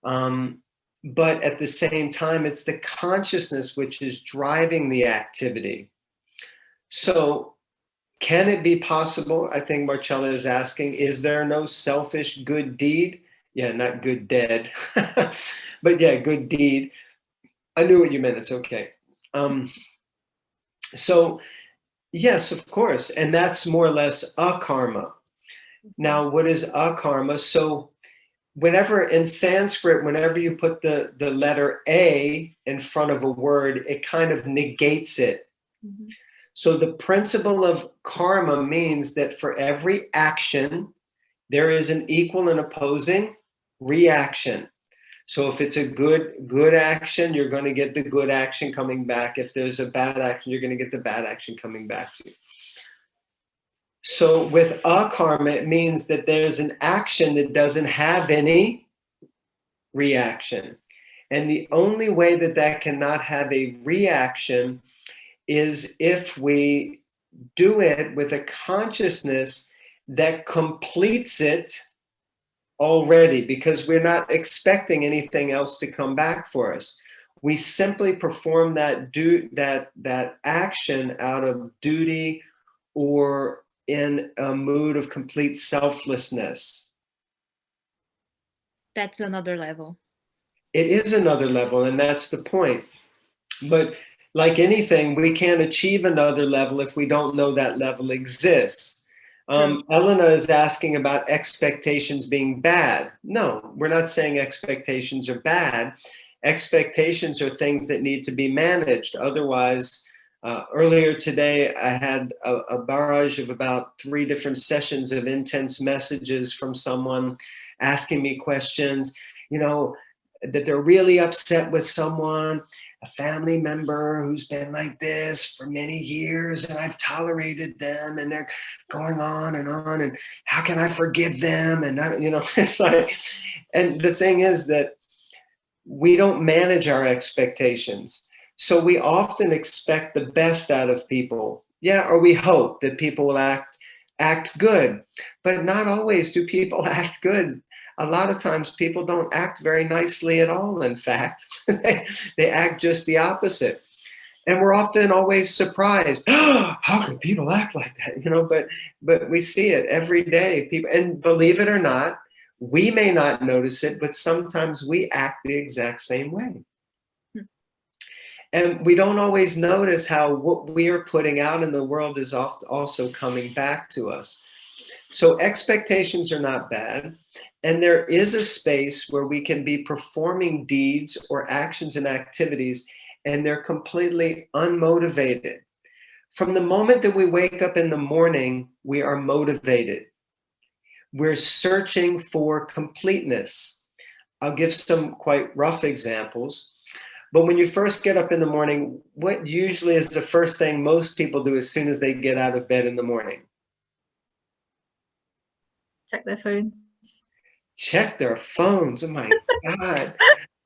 but at the same time, it's the consciousness which is driving the activity. So can it be possible? I think Marcella is asking, is there no selfish good deed? Yeah, not good dead, but yeah, good deed. I knew what you meant, it's okay. So yes, of course, and that's more or less akarma. Now, what is akarma? So whenever in Sanskrit, whenever you put the letter A in front of a word, it kind of negates it. Mm-hmm. So the principle of karma means that for every action, there is an equal and opposing reaction. So if it's a good action, you're going to get the good action coming back. If there's a bad action, you're going to get the bad action coming back to you. So with akarma, it means that there's an action that doesn't have any reaction. And the only way that cannot have a reaction is if we do it with a consciousness that completes it already, because we're not expecting anything else to come back for us. We simply perform that action out of duty or in a mood of complete selflessness. That's another level. It is another level, and that's the point. But like anything, we can't achieve another level if we don't know that level exists. Elena is asking about expectations being bad. No, we're not saying expectations are bad. Expectations are things that need to be managed. Otherwise, earlier today, I had a barrage of about 3 different sessions of intense messages from someone asking me questions, you know, that they're really upset with someone, a family member who's been like this for many years, and I've tolerated them, and they're going on, and how can I forgive them? And, you know, it's like, and the thing is that we don't manage our expectations. So we often expect the best out of people. Yeah, or we hope that people will act good, but not always do people act good. A lot of times people don't act very nicely at all, in fact. They act just the opposite. And we're often always surprised. Oh, how can people act like that? You know, but we see it every day. People, and believe it or not, we may not notice it, but sometimes we act the exact same way. And we don't always notice how what we are putting out in the world is also coming back to us. So expectations are not bad. And there is a space where we can be performing deeds or actions and activities, and they're completely unmotivated. From the moment that we wake up in the morning, we are motivated. We're searching for completeness. I'll give some quite rough examples. But when you first get up in the morning, what usually is the first thing most people do as soon as they get out of bed in the morning? Check their phones. Check their phones. Oh my God.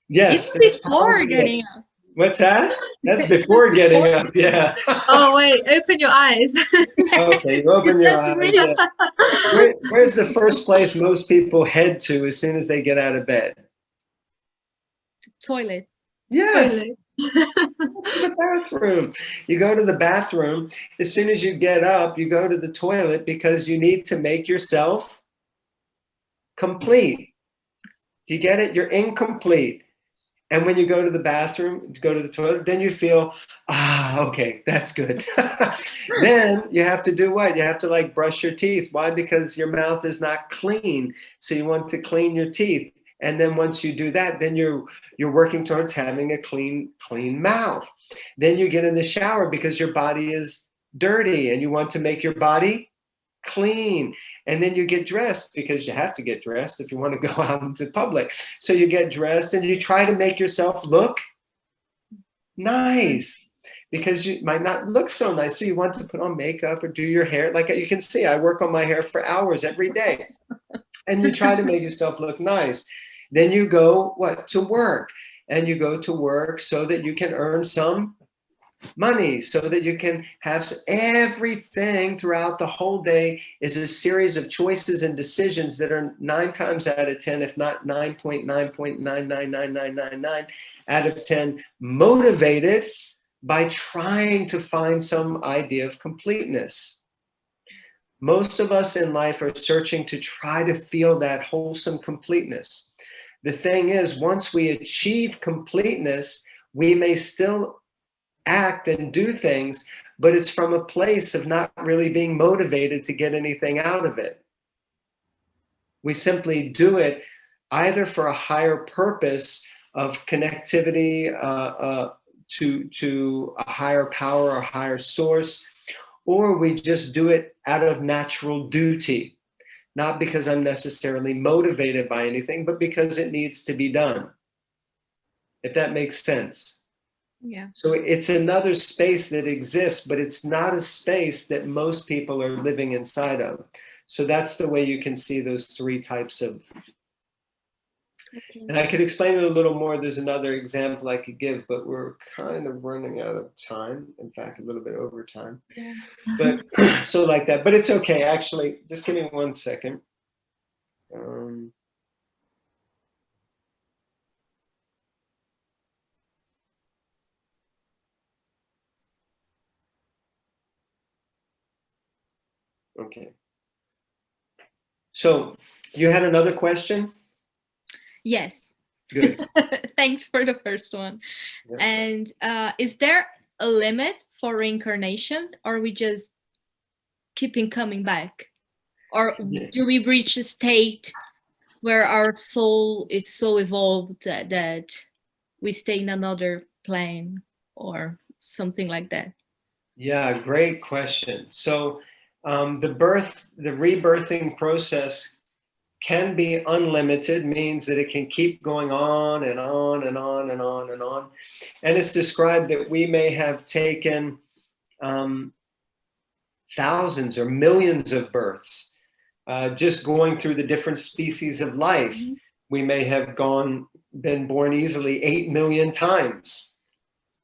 Yes. Even before getting up. What's that? That's before getting up. Yeah. Oh, wait, open your eyes. Okay, you open your That's eyes. really- Yeah. Where's the first place most people head to as soon as they get out of bed? Toilet. Yes. Toilet. To the bathroom. You go to the bathroom. As soon as you get up, you go to the toilet because you need to make yourself complete. Do you get it? You're incomplete. And when you go to the bathroom, go to the toilet, then you feel, okay, that's good. Then you have to do what? You have to like brush your teeth. Why? Because your mouth is not clean. So you want to clean your teeth. And then once you do that, then you're working towards having a clean mouth. Then you get in the shower because your body is dirty and you want to make your body clean. And then you get dressed because you have to get dressed if you want to go out into public. So you get dressed and you try to make yourself look nice because you might not look so nice. So you want to put on makeup or do your hair. Like you can see, I work on my hair for hours every day. And you try to make yourself look nice. Then you go, to work. And you go to work so that you can earn some money, so that you can have everything throughout the whole day is a series of choices and decisions that are 9 times out of 10, if not 9.9.99999 out of 10, motivated by trying to find some idea of completeness. Most of us in life are searching to try to feel that wholesome completeness. The thing is, once we achieve completeness, we may still act and do things, but it's from a place of not really being motivated to get anything out of it. We simply do it either for a higher purpose of connectivity to a higher power or higher source, or we just do it out of natural duty, not because I'm necessarily motivated by anything, but because it needs to be done. If that makes sense. Yeah. So it's another space that exists, but it's not a space that most people are living inside of. So that's the way you can see those 3 types of. Okay. And I could explain it a little more. There's another example I could give, but we're kind of running out of time. In fact, a little bit over time. Yeah. But so like that. But it's okay. Actually, just give me 1 second. Okay. So you had another question? Yes. Good. Thanks for the first one. Yeah. And is there a limit for reincarnation, or are we just keeping coming back? Or do we reach a state where our soul is so evolved that we stay in another plane or something like that? Yeah, great question. So the rebirthing process can be unlimited, means that it can keep going on and on and on and on and on. And it's described that we may have taken thousands or millions of births, just going through the different species of life. Mm-hmm. We may have been born easily 8 million times.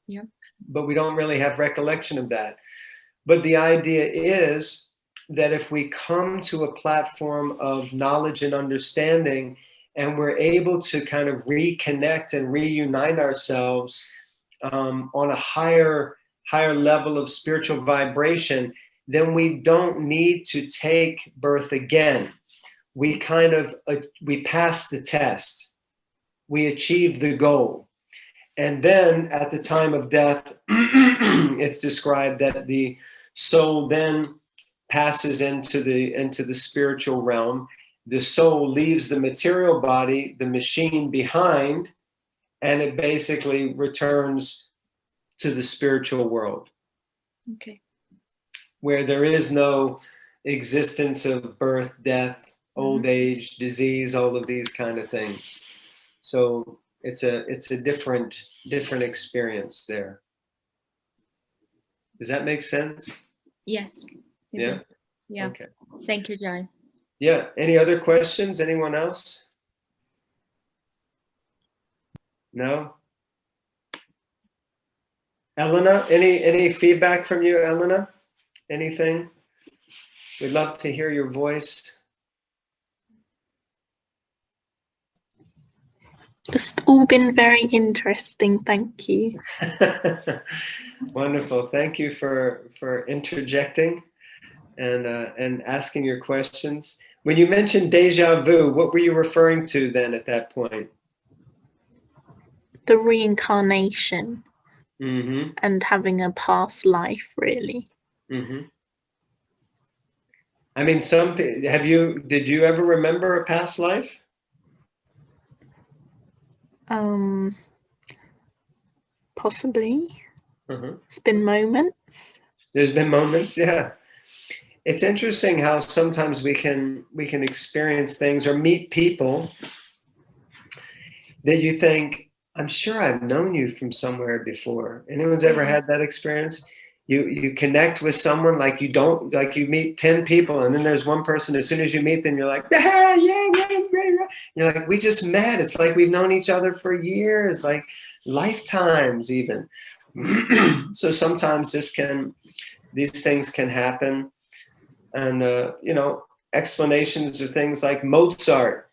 Yeah. But we don't really have recollection of that. But the idea is that if we come to a platform of knowledge and understanding, and we're able to kind of reconnect and reunite ourselves on a higher level of spiritual vibration, then we don't need to take birth again. We we pass the test. We achieve the goal. And then at the time of death, it's described that the soul then passes into the spiritual realm. The soul leaves the material body, the machine, behind, and it basically returns to the spiritual world. Okay. Where there is no existence of birth, death, old age, disease, all of these kind of things. So it's a different experience there. Does that make sense? Yes. Yeah. Yeah. Okay. Thank you, Jai. Yeah. Any other questions? Anyone else? No? Elena, any feedback from you, Elena? Anything? We'd love to hear your voice. It's all been very interesting. Thank you. Wonderful. Thank you for interjecting and asking your questions. When you mentioned deja vu, what were you referring to then at that point? The reincarnation. Mm-hmm. And having a past life, really. Mm-hmm. I mean, did you ever remember a past life? Possibly. Mm-hmm. It's been moments. There's been moments, yeah. It's interesting how sometimes we can experience things or meet people that you think, I'm sure I've known you from somewhere before. Anyone's ever had that experience? You connect with someone like you meet 10 people, and then there's one person, as soon as you meet them, you're like, yeah, great. You're like, we just met. It's like we've known each other for years, like lifetimes even. So sometimes these things can happen. And, explanations of things like Mozart.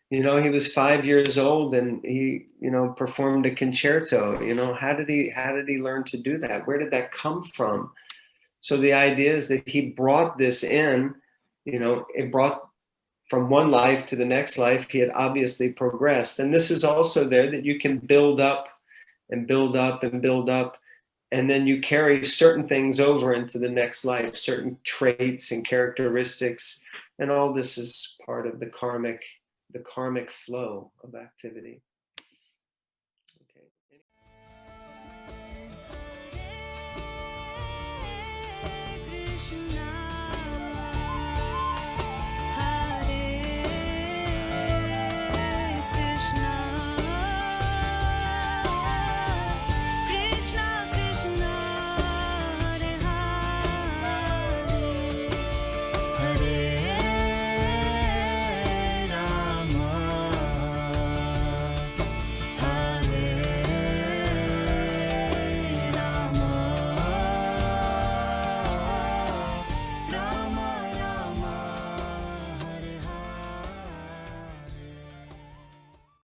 He was 5 years old and he, performed a concerto. How did he learn to do that? Where did that come from? So the idea is that he brought this in, it brought from one life to the next life. He had obviously progressed. And this is also there that you can build up and build up and build up. And then you carry certain things over into the next life, certain traits and characteristics. And all this is part of the karmic flow of activity.